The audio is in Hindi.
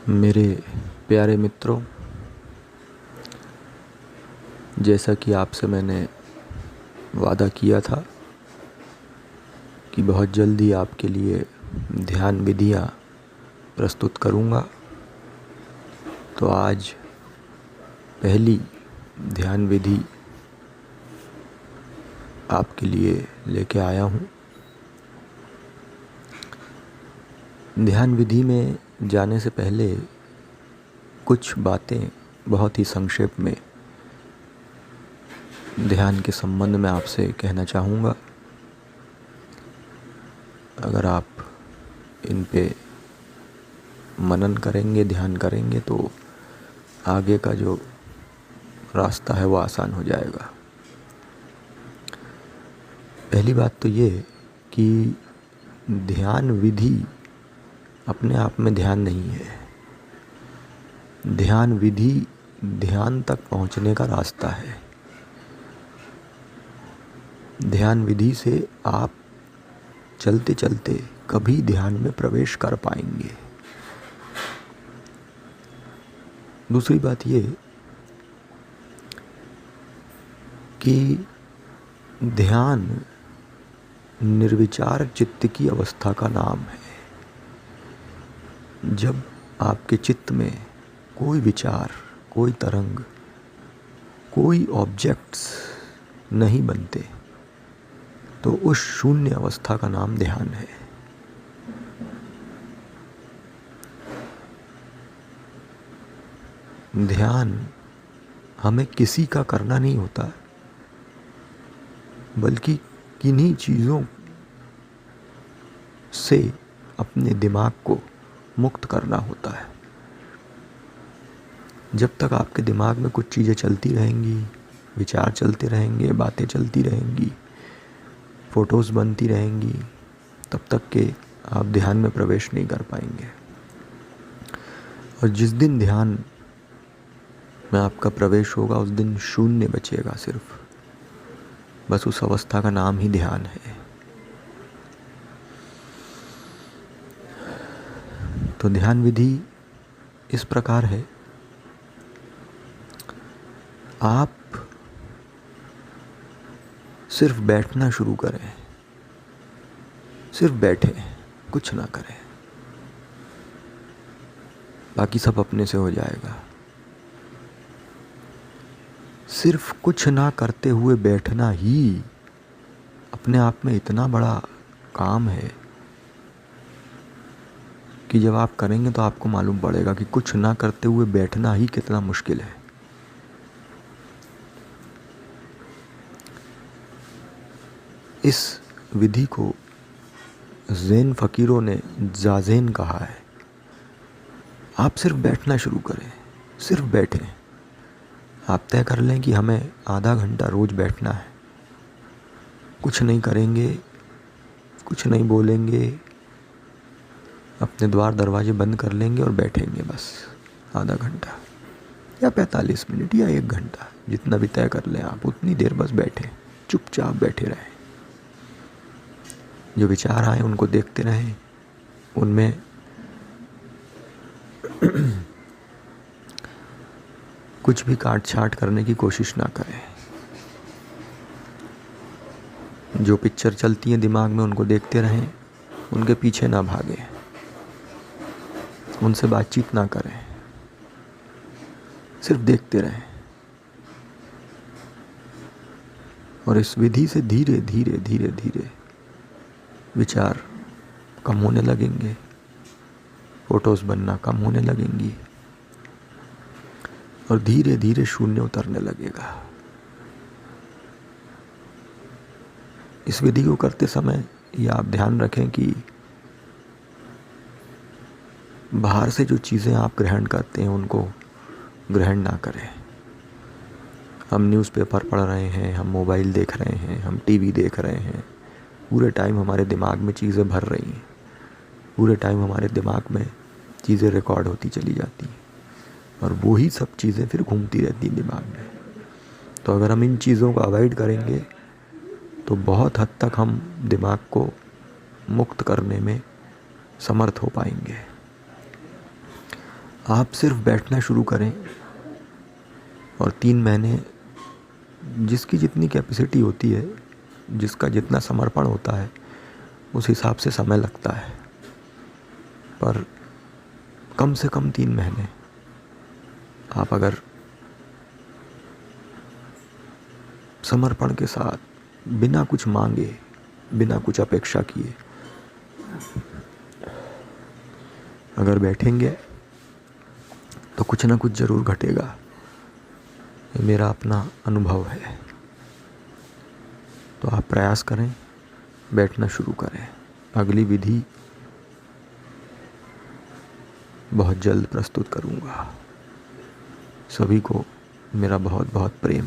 मेरे प्यारे मित्रों, जैसा कि आपसे मैंने वादा किया था कि बहुत जल्दी आपके लिए ध्यान विधियाँ प्रस्तुत करूँगा, तो आज पहली ध्यान विधि आपके लिए लेके आया हूँ। ध्यान विधि में जाने से पहले कुछ बातें बहुत ही संक्षेप में ध्यान के संबंध में आपसे कहना चाहूँगा। अगर आप इन पे मनन करेंगे, ध्यान करेंगे, तो आगे का जो रास्ता है वो आसान हो जाएगा। पहली बात तो ये कि ध्यान विधि अपने आप में ध्यान नहीं है। ध्यान विधि ध्यान तक पहुंचने का रास्ता है। ध्यान विधि से आप चलते चलते कभी ध्यान में प्रवेश कर पाएंगे। दूसरी बात ये कि ध्यान निर्विचार चित्त की अवस्था का नाम है। जब आपके चित्त में कोई विचार, कोई तरंग, कोई ऑब्जेक्ट्स नहीं बनते, तो उस शून्य अवस्था का नाम ध्यान है। ध्यान हमें किसी का करना नहीं होता, बल्कि किन्हीं चीज़ों से अपने दिमाग को मुक्त करना होता है। जब तक आपके दिमाग में कुछ चीज़ें चलती रहेंगी, विचार चलते रहेंगे, बातें चलती रहेंगी, फोटोज़ बनती रहेंगी, तब तक के आप ध्यान में प्रवेश नहीं कर पाएंगे। और जिस दिन ध्यान में आपका प्रवेश होगा, उस दिन शून्य बचेगा सिर्फ। बस उस अवस्था का नाम ही ध्यान है। तो ध्यान विधि इस प्रकार है, आप सिर्फ बैठना शुरू करें, सिर्फ बैठें, कुछ ना करें, बाकी सब अपने से हो जाएगा। सिर्फ कुछ ना करते हुए बैठना ही अपने आप में इतना बड़ा काम है कि जब आप करेंगे तो आपको मालूम पड़ेगा कि कुछ ना करते हुए बैठना ही कितना मुश्किल है। इस विधि को ज़ेन फ़कीरों ने जाज़ेन कहा है। आप सिर्फ बैठना शुरू करें, सिर्फ बैठें। आप तय कर लें कि हमें आधा घंटा रोज़ बैठना है। कुछ नहीं करेंगे, कुछ नहीं बोलेंगे, अपने द्वार दरवाजे बंद कर लेंगे और बैठेंगे बस आधा घंटा या 45 मिनट या 1 घंटा, जितना भी तय कर लें आप, उतनी देर बस बैठें, चुपचाप बैठे रहें। जो विचार आए उनको देखते रहें, उनमें कुछ भी काट छाट करने की कोशिश ना करें। जो पिक्चर चलती है दिमाग में उनको देखते रहें, उनके पीछे ना भागें, उनसे बातचीत ना करें, सिर्फ देखते रहें। और इस विधि से धीरे धीरे धीरे धीरे विचार कम होने लगेंगे, फोटोज़ बनना कम होने लगेंगी और धीरे धीरे शून्य उतरने लगेगा। इस विधि को करते समय ये आप ध्यान रखें कि बाहर से जो चीज़ें आप ग्रहण करते हैं उनको ग्रहण ना करें। हम न्यूज़पेपर पढ़ रहे हैं, हम मोबाइल देख रहे हैं, हम टीवी देख रहे हैं, पूरे टाइम हमारे दिमाग में चीज़ें भर रही हैं, पूरे टाइम हमारे दिमाग में चीज़ें रिकॉर्ड होती चली जाती हैं और वही सब चीज़ें फिर घूमती रहती हैं दिमाग में। तो अगर हम इन चीज़ों को अवॉइड करेंगे तो बहुत हद तक हम दिमाग को मुक्त करने में समर्थ हो पाएंगे। आप सिर्फ बैठना शुरू करें और 3 महीने जिसकी जितनी कैपेसिटी होती है, जिसका जितना समर्पण होता है, उस हिसाब से समय लगता है, पर कम से कम 3 महीने आप अगर समर्पण के साथ बिना कुछ मांगे, बिना कुछ अपेक्षा किए अगर बैठेंगे तो कुछ ना कुछ ज़रूर घटेगा। ये मेरा अपना अनुभव है। तो आप प्रयास करें, बैठना शुरू करें। अगली विधि बहुत जल्द प्रस्तुत करूँगा। सभी को मेरा बहुत बहुत प्रेम।